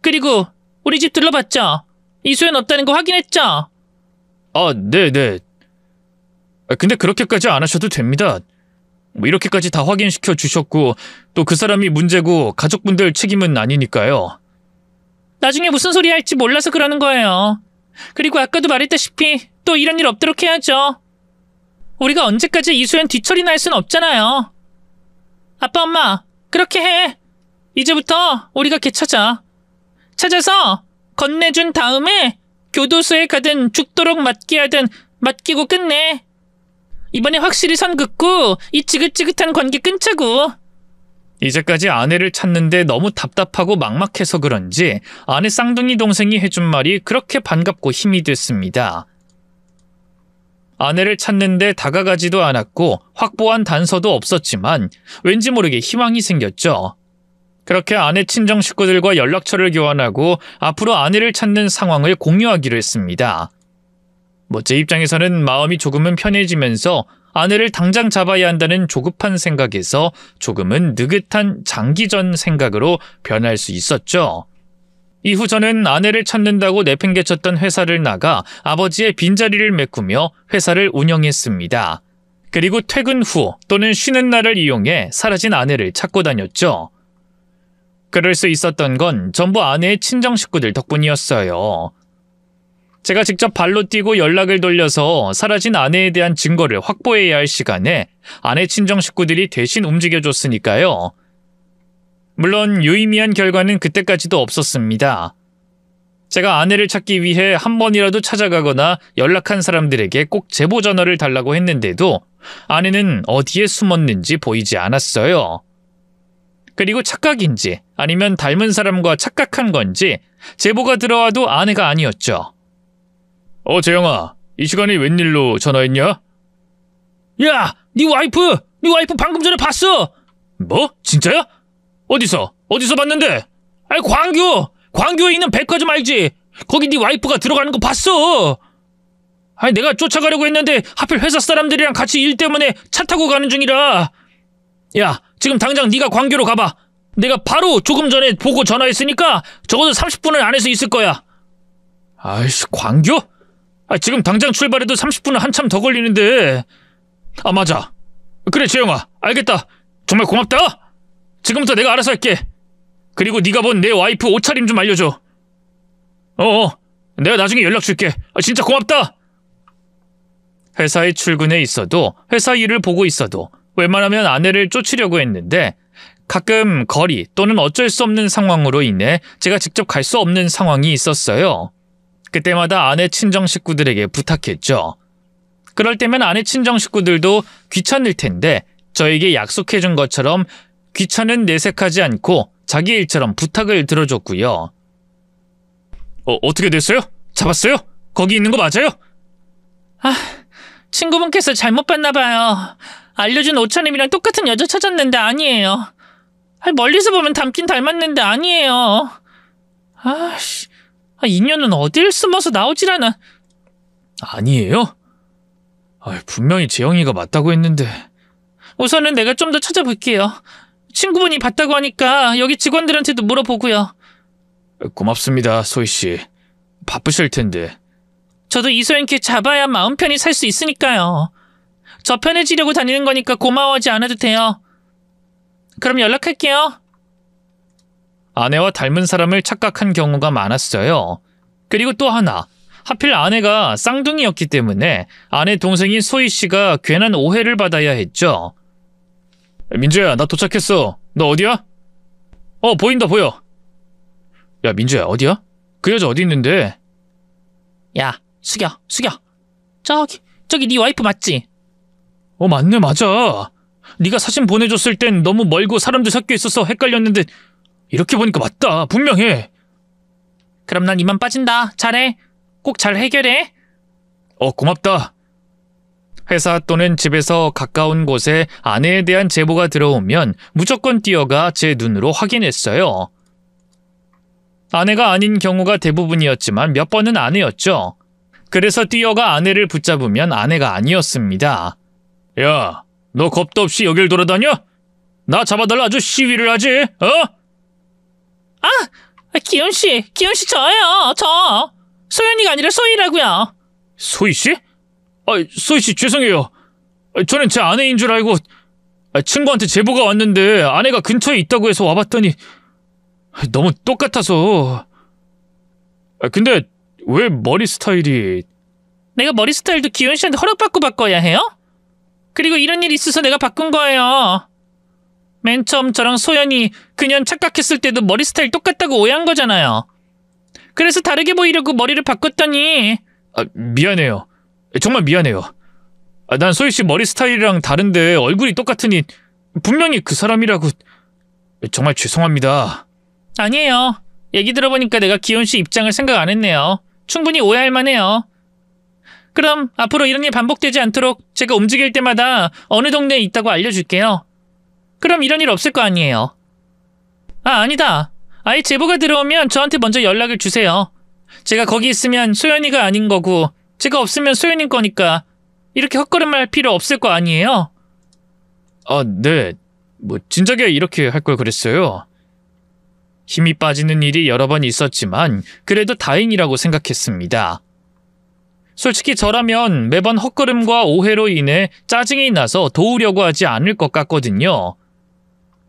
그리고 우리 집 둘러봤죠? 이소연 없다는 거 확인했죠? 네네. 근데 그렇게까지 안 하셔도 됩니다. 뭐 이렇게까지 다 확인시켜 주셨고 또 그 사람이 문제고 가족분들 책임은 아니니까요. 나중에 무슨 소리 할지 몰라서 그러는 거예요. 그리고 아까도 말했다시피 또 이런 일 없도록 해야죠. 우리가 언제까지 이소연 뒤처리나 할 순 없잖아요. 아빠 엄마 그렇게 해. 이제부터 우리가 걔 찾아서 건네준 다음에 교도소에 가든 죽도록 맞게 하든 맡기고 끝내. 이번에 확실히 선 긋고 이 지긋지긋한 관계 끊자고. 이제까지 아내를 찾는데 너무 답답하고 막막해서 그런지 아내 쌍둥이 동생이 해준 말이 그렇게 반갑고 힘이 됐습니다. 아내를 찾는데 다가가지도 않았고 확보한 단서도 없었지만 왠지 모르게 희망이 생겼죠. 그렇게 아내 친정 식구들과 연락처를 교환하고 앞으로 아내를 찾는 상황을 공유하기로 했습니다. 제 입장에서는 마음이 조금은 편해지면서 아내를 당장 잡아야 한다는 조급한 생각에서 조금은 느긋한 장기전 생각으로 변할 수 있었죠. 이후 저는 아내를 찾는다고 내팽개쳤던 회사를 나가 아버지의 빈자리를 메꾸며 회사를 운영했습니다. 그리고 퇴근 후 또는 쉬는 날을 이용해 사라진 아내를 찾고 다녔죠. 그럴 수 있었던 건 전부 아내의 친정 식구들 덕분이었어요. 제가 직접 발로 뛰고 연락을 돌려서 사라진 아내에 대한 증거를 확보해야 할 시간에 아내 친정 식구들이 대신 움직여줬으니까요. 물론 유의미한 결과는 그때까지도 없었습니다. 제가 아내를 찾기 위해 한 번이라도 찾아가거나 연락한 사람들에게 꼭 제보 전화를 달라고 했는데도 아내는 어디에 숨었는지 보이지 않았어요. 그리고 착각인지 아니면 닮은 사람과 착각한 건지 제보가 들어와도 아내가 아니었죠. 재영아, 이 시간에 웬일로 전화했냐? 야, 네 와이프 방금 전에 봤어. 뭐? 진짜야? 어디서 봤는데? 아니, 광교에 있는 백화점 알지? 거기 네 와이프가 들어가는 거 봤어. 아니, 내가 쫓아가려고 했는데 하필 회사 사람들이랑 같이 일 때문에 차 타고 가는 중이라. 야, 지금 당장 네가 광교로 가봐. 내가 바로 조금 전에 보고 전화했으니까 적어도 30분은 안에서 있을 거야. 아이씨, 광교? 지금 당장 출발해도 30분은 한참 더 걸리는데. 맞아. 그래, 재영아, 알겠다. 정말 고맙다. 지금부터 내가 알아서 할게. 그리고 네가 본 내 와이프 옷차림 좀 알려줘. 내가 나중에 연락 줄게. 진짜 고맙다. 회사에 출근해 있어도 회사 일을 보고 있어도 웬만하면 아내를 쫓으려고 했는데 가끔 거리 또는 어쩔 수 없는 상황으로 인해 제가 직접 갈 수 없는 상황이 있었어요. 그때마다 아내 친정 식구들에게 부탁했죠. 그럴 때면 아내 친정 식구들도 귀찮을 텐데 저에게 약속해준 것처럼 귀찮은 내색하지 않고 자기 일처럼 부탁을 들어줬고요. 어떻게 됐어요? 잡았어요? 거기 있는 거 맞아요? 친구분께서 잘못 봤나 봐요. 알려준 오차님이랑 똑같은 여자 찾았는데 아니에요. 멀리서 보면 닮긴 닮았는데 아니에요. 인연은 어딜 숨어서 나오질 않아. 아니에요? 분명히 재영이가 맞다고 했는데. 우선은 내가 좀 더 찾아볼게요. 친구분이 봤다고 하니까 여기 직원들한테도 물어보고요. 고맙습니다, 소희씨. 바쁘실 텐데. 저도 이소연께 잡아야 마음 편히 살 수 있으니까요. 저 편해지려고 다니는 거니까 고마워하지 않아도 돼요. 그럼 연락할게요. 아내와 닮은 사람을 착각한 경우가 많았어요. 그리고 또 하나, 하필 아내가 쌍둥이였기 때문에 아내 동생인 소희씨가 괜한 오해를 받아야 했죠. 민주야, 나 도착했어. 너 어디야? 보인다, 보여. 야, 민주야, 어디야? 그 여자 어디 있는데? 야, 숙여. 저기 네 와이프 맞지? 맞네, 맞아. 네가 사진 보내줬을 땐 너무 멀고 사람들 섞여 있어서 헷갈렸는데 이렇게 보니까 맞다, 분명해. 그럼 난 이만 빠진다. 잘해. 꼭 잘 해결해. 고맙다. 회사 또는 집에서 가까운 곳에 아내에 대한 제보가 들어오면 무조건 뛰어가 제 눈으로 확인했어요. 아내가 아닌 경우가 대부분이었지만 몇 번은 아내였죠. 그래서 뛰어가 아내를 붙잡으면 아내가 아니었습니다. 야, 너 겁도 없이 여길 돌아다녀? 나 잡아달라 아주 시위를 하지, 기훈씨 저예요. 저. 소연이가 아니라 소희라고요. 소희씨? 소희씨 죄송해요. 저는 제 아내인 줄 알고 친구한테 제보가 왔는데 아내가 근처에 있다고 해서 와봤더니 너무 똑같아서. 근데 왜 머리 스타일이... 내가 머리 스타일도 기훈씨한테 허락받고 바꿔야 해요? 그리고 이런 일이 있어서 내가 바꾼 거예요. 맨 처음 저랑 소연이 그냥 착각했을 때도 머리 스타일 똑같다고 오해한 거잖아요. 그래서 다르게 보이려고 머리를 바꿨더니... 미안해요. 정말 미안해요. 난 소희씨 머리 스타일이랑 다른데 얼굴이 똑같으니 분명히 그 사람이라고. 정말 죄송합니다. 아니에요. 얘기 들어보니까 내가 기훈씨 입장을 생각 안 했네요. 충분히 오해할 만해요. 그럼 앞으로 이런 일 반복되지 않도록 제가 움직일 때마다 어느 동네에 있다고 알려줄게요. 그럼 이런 일 없을 거 아니에요. 아니다. 아예 제보가 들어오면 저한테 먼저 연락을 주세요. 제가 거기 있으면 소연이가 아닌 거고 제가 없으면 소연인 거니까 이렇게 헛걸음할 필요 없을 거 아니에요? 네. 진작에 이렇게 할 걸 그랬어요. 힘이 빠지는 일이 여러 번 있었지만 그래도 다행이라고 생각했습니다. 솔직히 저라면 매번 헛걸음과 오해로 인해 짜증이 나서 도우려고 하지 않을 것 같거든요.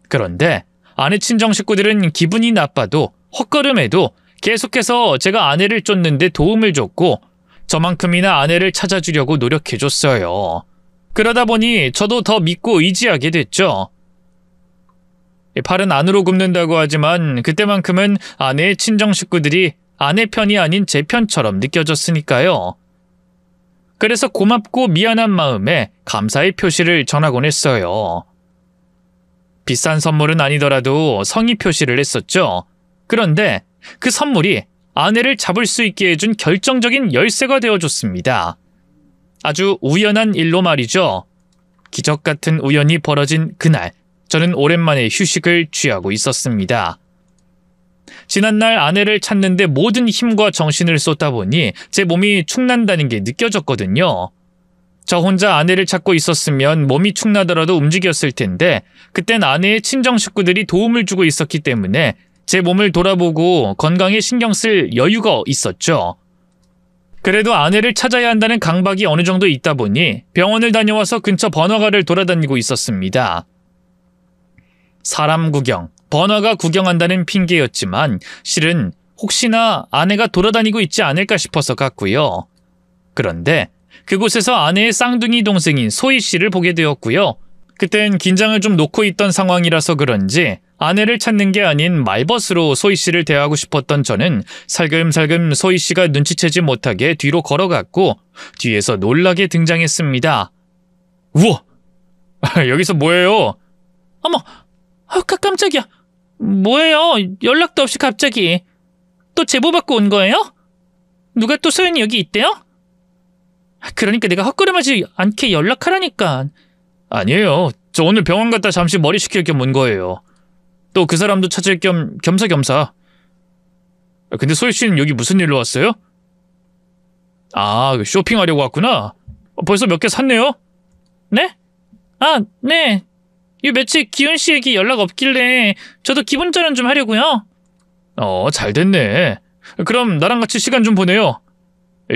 그런데 아내 친정 식구들은 기분이 나빠도 헛걸음해도 계속해서 제가 아내를 쫓는데 도움을 줬고 저만큼이나 아내를 찾아주려고 노력해줬어요. 그러다 보니 저도 더 믿고 의지하게 됐죠. 팔은 안으로 굽는다고 하지만 그때만큼은 아내의 친정 식구들이 아내 편이 아닌 제 편처럼 느껴졌으니까요. 그래서 고맙고 미안한 마음에 감사의 표시를 전하곤 했어요. 비싼 선물은 아니더라도 성의 표시를 했었죠. 그런데 그 선물이 아내를 잡을 수 있게 해준 결정적인 열쇠가 되어줬습니다. 아주 우연한 일로 말이죠. 기적 같은 우연이 벌어진 그날, 저는 오랜만에 휴식을 취하고 있었습니다. 지난날 아내를 찾는데 모든 힘과 정신을 쏟다 보니 제 몸이 축난다는 게 느껴졌거든요. 저 혼자 아내를 찾고 있었으면 몸이 축나더라도 움직였을 텐데 그땐 아내의 친정 식구들이 도움을 주고 있었기 때문에 제 몸을 돌아보고 건강에 신경 쓸 여유가 있었죠. 그래도 아내를 찾아야 한다는 강박이 어느 정도 있다 보니 병원을 다녀와서 근처 번화가를 돌아다니고 있었습니다. 사람 구경, 번화가 구경한다는 핑계였지만 실은 혹시나 아내가 돌아다니고 있지 않을까 싶어서 갔고요. 그런데 그곳에서 아내의 쌍둥이 동생인 소희 씨를 보게 되었고요. 그땐 긴장을 좀 놓고 있던 상황이라서 그런지 아내를 찾는 게 아닌 말벗으로 소희 씨를 대하고 싶었던 저는 살금살금 소희 씨가 눈치채지 못하게 뒤로 걸어갔고 뒤에서 놀라게 등장했습니다. 우와! 여기서 뭐해요? 어머, 깜짝이야. 뭐예요? 연락도 없이 갑자기. 또 제보 받고 온 거예요? 누가 또 소연이 여기 있대요? 그러니까 내가 헛걸음하지 않게 연락하라니까. 아니에요. 저 오늘 병원 갔다 잠시 머리 식힐 겸 온 거예요. 또 그 사람도 찾을 겸 겸사겸사. 근데 소희 씨는 여기 무슨 일로 왔어요? 아, 쇼핑하려고 왔구나. 벌써 몇 개 샀네요? 네? 아, 네. 이 며칠 기훈 씨에게 연락 없길래 저도 기분 전환 좀 하려고요. 잘 됐네. 그럼 나랑 같이 시간 좀 보내요.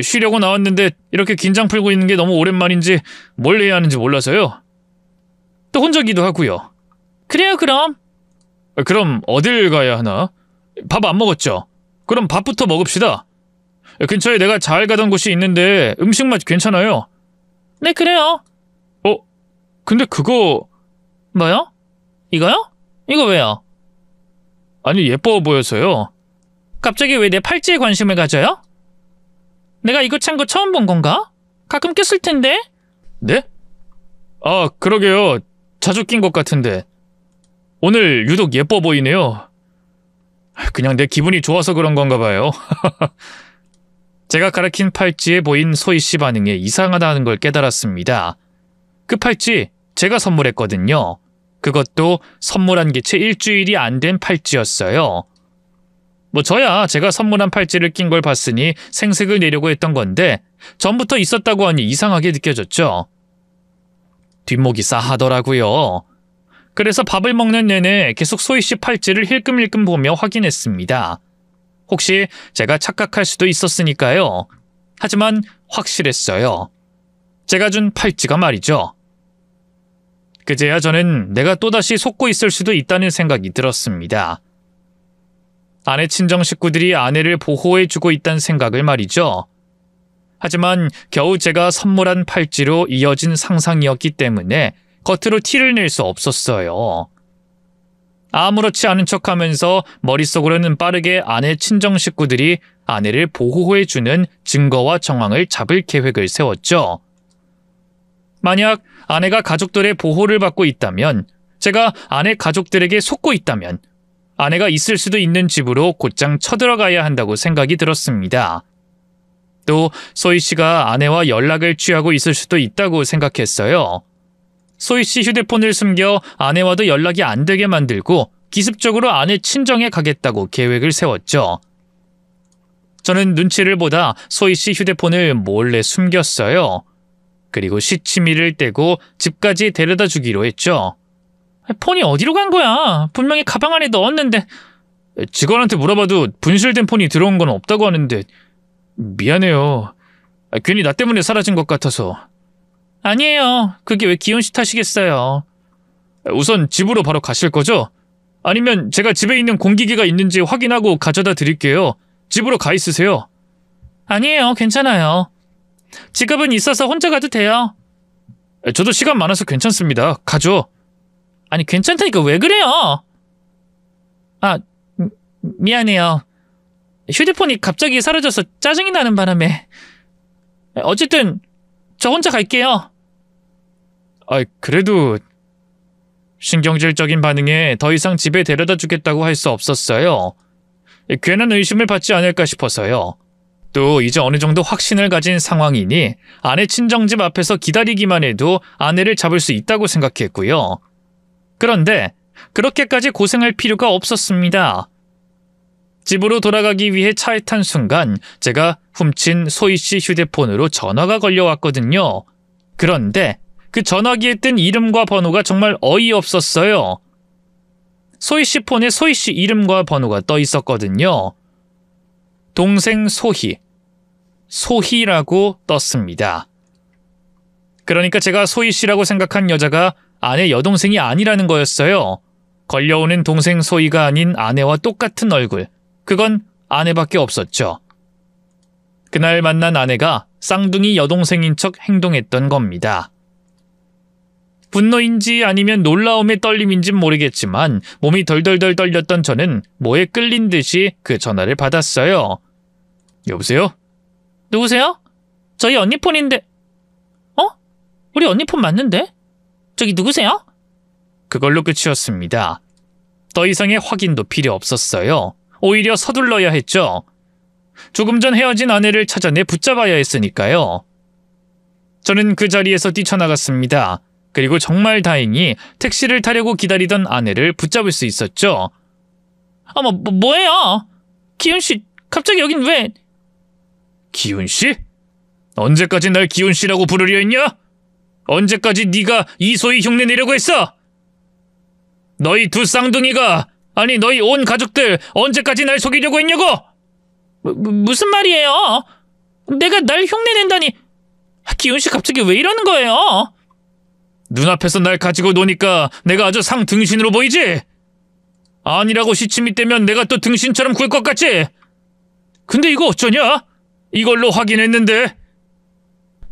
쉬려고 나왔는데 이렇게 긴장 풀고 있는 게 너무 오랜만인지 뭘 해야 하는지 몰라서요. 또 혼자기도 하고요. 그래요, 그럼. 그럼 어딜 가야 하나? 밥 안 먹었죠? 그럼 밥부터 먹읍시다. 근처에 내가 잘 가던 곳이 있는데 음식 맛 괜찮아요. 네, 그래요. 근데 그거... 뭐요? 이거요? 이거 왜요? 아니, 예뻐 보여서요. 갑자기 왜 내 팔찌에 관심을 가져요? 내가 이거 찬 거 처음 본 건가? 가끔 꼈을 텐데. 네? 아, 그러게요. 자주 낀 것 같은데. 오늘 유독 예뻐 보이네요. 그냥 내 기분이 좋아서 그런 건가 봐요. 제가 가리킨 팔찌에 보인 소희 씨 반응에 이상하다는 걸 깨달았습니다. 그 팔찌 제가 선물했거든요. 그것도 선물한 게 채 일주일이 안 된 팔찌였어요. 저야 제가 선물한 팔찌를 낀 걸 봤으니 생색을 내려고 했던 건데 전부터 있었다고 하니 이상하게 느껴졌죠. 뒷목이 싸하더라고요. 그래서 밥을 먹는 내내 계속 소희 씨 팔찌를 힐끔힐끔 보며 확인했습니다. 혹시 제가 착각할 수도 있었으니까요. 하지만 확실했어요. 제가 준 팔찌가 말이죠. 그제야 저는 내가 또다시 속고 있을 수도 있다는 생각이 들었습니다. 아내 친정 식구들이 아내를 보호해주고 있다는 생각을 말이죠. 하지만 겨우 제가 선물한 팔찌로 이어진 상상이었기 때문에 겉으로 티를 낼 수 없었어요. 아무렇지 않은 척하면서 머릿속으로는 빠르게 아내 친정 식구들이 아내를 보호해주는 증거와 정황을 잡을 계획을 세웠죠. 만약 아내가 가족들의 보호를 받고 있다면, 제가 아내 가족들에게 속고 있다면 아내가 있을 수도 있는 집으로 곧장 쳐들어가야 한다고 생각이 들었습니다. 또 소희 씨가 아내와 연락을 취하고 있을 수도 있다고 생각했어요. 소희 씨 휴대폰을 숨겨 아내와도 연락이 안 되게 만들고 기습적으로 아내 친정에 가겠다고 계획을 세웠죠. 저는 눈치를 보다 소희 씨 휴대폰을 몰래 숨겼어요. 그리고 시치미를 떼고 집까지 데려다 주기로 했죠. 폰이 어디로 간 거야? 분명히 가방 안에 넣었는데. 직원한테 물어봐도 분실된 폰이 들어온 건 없다고 하는데 미안해요. 괜히 나 때문에 사라진 것 같아서. 아니에요. 그게 왜 기훈 씨 탓이겠어요. 우선 집으로 바로 가실 거죠? 아니면 제가 집에 있는 공기계가 있는지 확인하고 가져다 드릴게요. 집으로 가 있으세요. 아니에요. 괜찮아요. 지갑은 있어서 혼자 가도 돼요. 저도 시간 많아서 괜찮습니다. 가죠. 아니, 괜찮다니까 왜 그래요? 아, 미안해요. 휴대폰이 갑자기 사라져서 짜증이 나는 바람에. 어쨌든 저 혼자 갈게요. 그래도 신경질적인 반응에 더 이상 집에 데려다 주겠다고 할 수 없었어요. 괜한 의심을 받지 않을까 싶어서요. 또 이제 어느 정도 확신을 가진 상황이니 아내 친정집 앞에서 기다리기만 해도 아내를 잡을 수 있다고 생각했고요. 그런데 그렇게까지 고생할 필요가 없었습니다. 집으로 돌아가기 위해 차에 탄 순간 제가 훔친 소희 씨 휴대폰으로 전화가 걸려왔거든요. 그런데 그 전화기에 뜬 이름과 번호가 정말 어이없었어요. 소희 씨 폰에 소희 씨 이름과 번호가 떠 있었거든요. 동생 소희, 소희라고 떴습니다. 그러니까 제가 소희 씨라고 생각한 여자가 아내 여동생이 아니라는 거였어요. 걸려오는 동생 소희가 아닌 아내와 똑같은 얼굴. 그건 아내밖에 없었죠. 그날 만난 아내가 쌍둥이 여동생인 척 행동했던 겁니다. 분노인지 아니면 놀라움의 떨림인진 모르겠지만 몸이 덜덜덜 떨렸던 저는 뭐에 끌린 듯이 그 전화를 받았어요. 여보세요? 누구세요? 저희 언니 폰인데. 우리 언니 폰 맞는데? 저기 누구세요? 그걸로 끝이었습니다. 더 이상의 확인도 필요 없었어요. 오히려 서둘러야 했죠. 조금 전 헤어진 아내를 찾아내 붙잡아야 했으니까요. 저는 그 자리에서 뛰쳐나갔습니다. 그리고 정말 다행히 택시를 타려고 기다리던 아내를 붙잡을 수 있었죠. 뭐예요? 기훈 씨, 갑자기 여긴 왜? 기훈 씨? 언제까지 날 기훈 씨라고 부르려 했냐? 언제까지 네가 이소희 흉내 내려고 했어? 너희 두 쌍둥이가, 아니 너희 온 가족들 언제까지 날 속이려고 했냐고? 무슨 말이에요? 내가 날 흉내 낸다니. 기훈 씨 갑자기 왜 이러는 거예요? 눈앞에서 날 가지고 노니까 내가 아주 상등신으로 보이지? 아니라고 시침이 떼면 내가 또 등신처럼 굴 것 같지? 근데 이거 어쩌냐? 이걸로 확인했는데.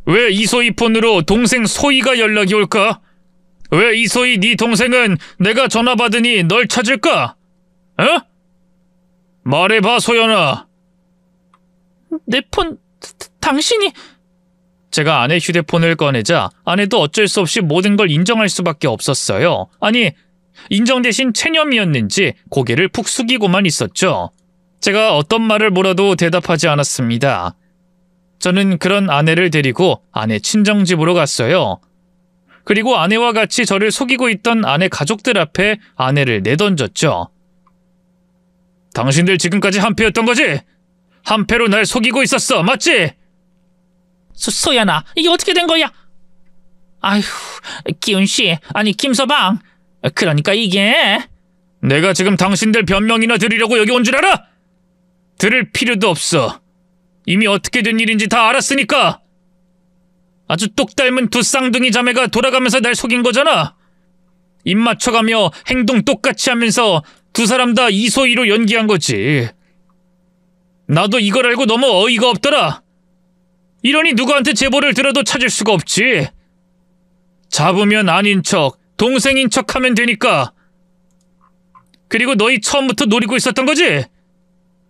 왜 이소희 폰으로 동생 소희가 연락이 올까? 왜 이소희 네 동생은 내가 전화 받으니 널 찾을까? 어? 말해봐 소연아. 내 폰, 당신이... 제가 아내 휴대폰을 꺼내자 아내도 어쩔 수 없이 모든 걸 인정할 수밖에 없었어요. 아니, 인정 대신 체념이었는지 고개를 푹 숙이고만 있었죠. 제가 어떤 말을 뭐라도 대답하지 않았습니다. 저는 그런 아내를 데리고 아내 친정집으로 갔어요. 그리고 아내와 같이 저를 속이고 있던 아내 가족들 앞에 아내를 내던졌죠. 당신들 지금까지 한패였던 거지? 한패로 날 속이고 있었어, 맞지? 소연아, 이게 어떻게 된 거야? 아휴, 기훈씨, 아니 김서방. 그러니까 이게... 내가 지금 당신들 변명이나 드리려고 여기 온 줄 알아? 들을 필요도 없어. 이미 어떻게 된 일인지 다 알았으니까. 아주 똑 닮은 두 쌍둥이 자매가 돌아가면서 날 속인 거잖아. 입 맞춰가며 행동 똑같이 하면서 두 사람 다 이소희로 연기한 거지. 나도 이걸 알고 너무 어이가 없더라. 이러니 누구한테 제보를 들어도 찾을 수가 없지. 잡으면 아닌 척, 동생인 척 하면 되니까. 그리고 너희 처음부터 노리고 있었던 거지?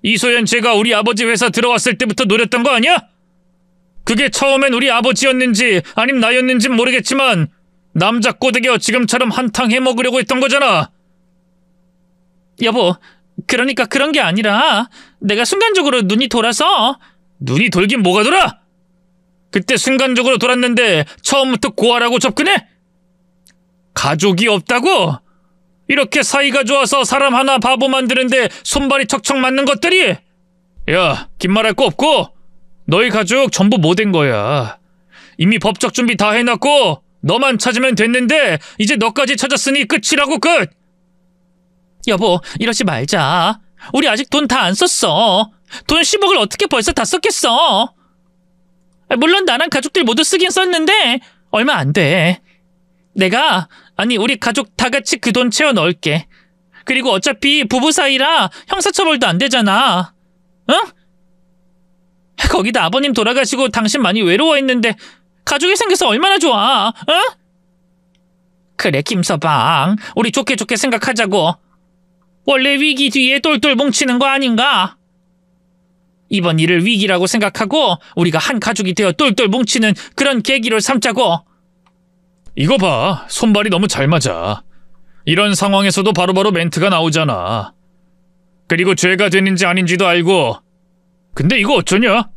이소연 쟤가 우리 아버지 회사 들어왔을 때부터 노렸던 거 아니야? 그게 처음엔 우리 아버지였는지 아님 나였는진 모르겠지만 남자 꼬드겨 지금처럼 한탕 해먹으려고 했던 거잖아. 여보, 그러니까 그런 게 아니라 내가 순간적으로 눈이 돌아서. 눈이 돌긴 뭐가 돌아? 그때 순간적으로 돌았는데 처음부터 고아라고 접근해? 가족이 없다고? 이렇게 사이가 좋아서 사람 하나 바보 만드는데 손발이 척척 맞는 것들이? 야, 긴 말할 거 없고 너희 가족 전부 뭐 된 거야. 이미 법적 준비 다 해놨고 너만 찾으면 됐는데 이제 너까지 찾았으니 끝이라고 끝! 여보, 이러지 말자. 우리 아직 돈 다 안 썼어. 돈 10억을 어떻게 벌써 다 썼겠어? 물론 나랑 가족들 모두 쓰긴 썼는데 얼마 안 돼. 우리 가족 다 같이 그 돈 채워 넣을게. 그리고 어차피 부부 사이라 형사처벌도 안 되잖아. 응? 거기다 아버님 돌아가시고 당신 많이 외로워했는데 가족이 생겨서 얼마나 좋아. 응? 그래 김서방, 우리 좋게 생각하자고. 원래 위기 뒤에 똘똘 뭉치는 거 아닌가? 이번 일을 위기라고 생각하고 우리가 한 가족이 되어 똘똘 뭉치는 그런 계기로 삼자고. 이거 봐, 손발이 너무 잘 맞아. 이런 상황에서도 바로바로 멘트가 나오잖아. 그리고 죄가 되는지 아닌지도 알고. 근데 이거 어쩌냐?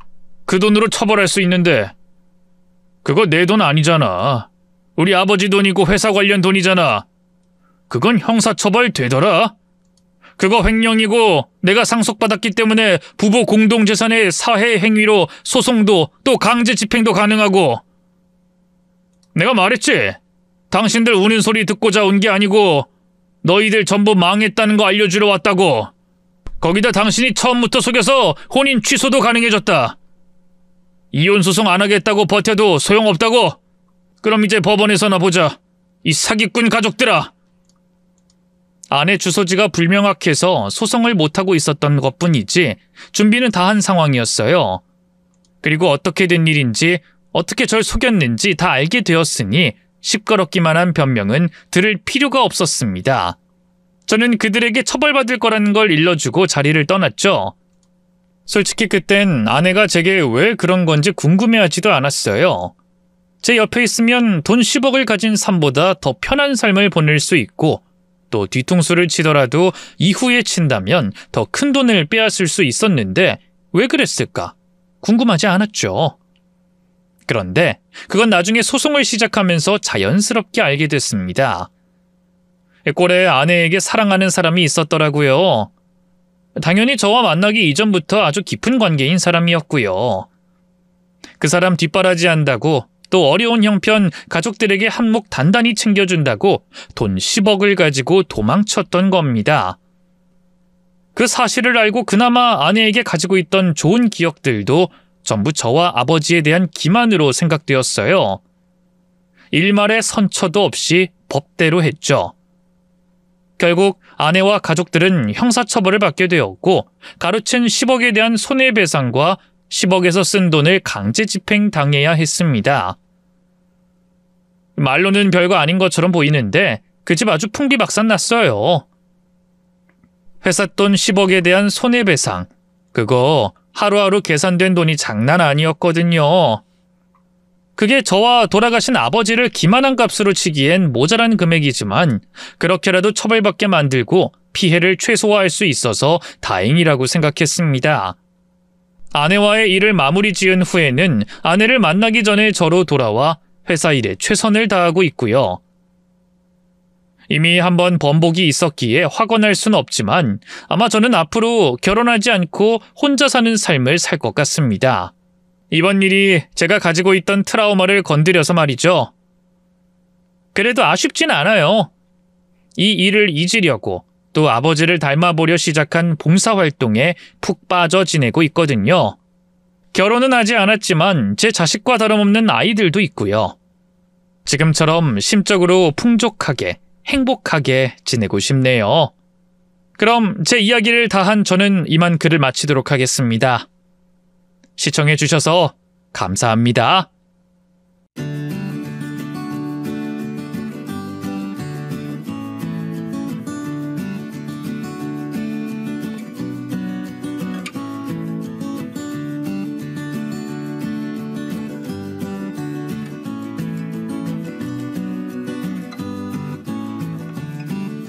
그 돈으로 처벌할 수 있는데. 그거 내 돈 아니잖아. 우리 아버지 돈이고 회사 관련 돈이잖아. 그건 형사처벌 되더라. 그거 횡령이고 내가 상속받았기 때문에 부부 공동재산의 사해 행위로 소송도 또 강제 집행도 가능하고. 내가 말했지? 당신들 우는 소리 듣고자 온 게 아니고 너희들 전부 망했다는 거 알려주러 왔다고. 거기다 당신이 처음부터 속여서 혼인 취소도 가능해졌다. 이혼 소송 안 하겠다고 버텨도 소용없다고? 그럼 이제 법원에서나 보자. 이 사기꾼 가족들아. 아내 주소지가 불명확해서 소송을 못하고 있었던 것뿐이지 준비는 다 한 상황이었어요. 그리고 어떻게 된 일인지 어떻게 절 속였는지 다 알게 되었으니 시끄럽기만 한 변명은 들을 필요가 없었습니다. 저는 그들에게 처벌받을 거라는 걸 일러주고 자리를 떠났죠. 솔직히 그땐 아내가 제게 왜 그런 건지 궁금해하지도 않았어요. 제 옆에 있으면 돈 10억을 가진 삶보다 더 편한 삶을 보낼 수 있고 또 뒤통수를 치더라도 이후에 친다면 더 큰 돈을 빼앗을 수 있었는데 왜 그랬을까? 궁금하지 않았죠. 그런데 그건 나중에 소송을 시작하면서 자연스럽게 알게 됐습니다. 꼴에 아내에게 사랑하는 사람이 있었더라고요. 당연히 저와 만나기 이전부터 아주 깊은 관계인 사람이었고요. 그 사람 뒷바라지한다고 또 어려운 형편 가족들에게 한몫 단단히 챙겨준다고 돈 10억을 가지고 도망쳤던 겁니다. 그 사실을 알고 그나마 아내에게 가지고 있던 좋은 기억들도 전부 저와 아버지에 대한 기만으로 생각되었어요. 일말의 선처도 없이 법대로 했죠. 결국 아내와 가족들은 형사처벌을 받게 되었고 가로챈 10억에 대한 손해배상과 10억에서 쓴 돈을 강제 집행 당해야 했습니다. 말로는 별거 아닌 것처럼 보이는데 그 집 아주 풍비박산 났어요. 회사 돈 10억에 대한 손해배상, 그거 하루하루 계산된 돈이 장난 아니었거든요. 그게 저와 돌아가신 아버지를 기만한 값으로 치기엔 모자란 금액이지만 그렇게라도 처벌받게 만들고 피해를 최소화할 수 있어서 다행이라고 생각했습니다. 아내와의 일을 마무리 지은 후에는 아내를 만나기 전에 저로 돌아와 회사 일에 최선을 다하고 있고요. 이미 한번 번복이 있었기에 확언할 수는 없지만 아마 저는 앞으로 결혼하지 않고 혼자 사는 삶을 살 것 같습니다. 이번 일이 제가 가지고 있던 트라우마를 건드려서 말이죠. 그래도 아쉽진 않아요. 이 일을 잊으려고 또 아버지를 닮아보려 시작한 봉사활동에 푹 빠져 지내고 있거든요. 결혼은 하지 않았지만 제 자식과 다름없는 아이들도 있고요. 지금처럼 심적으로 풍족하게 행복하게 지내고 싶네요. 그럼 제 이야기를 다 한 저는 이만 글을 마치도록 하겠습니다. 시청해주셔서 감사합니다.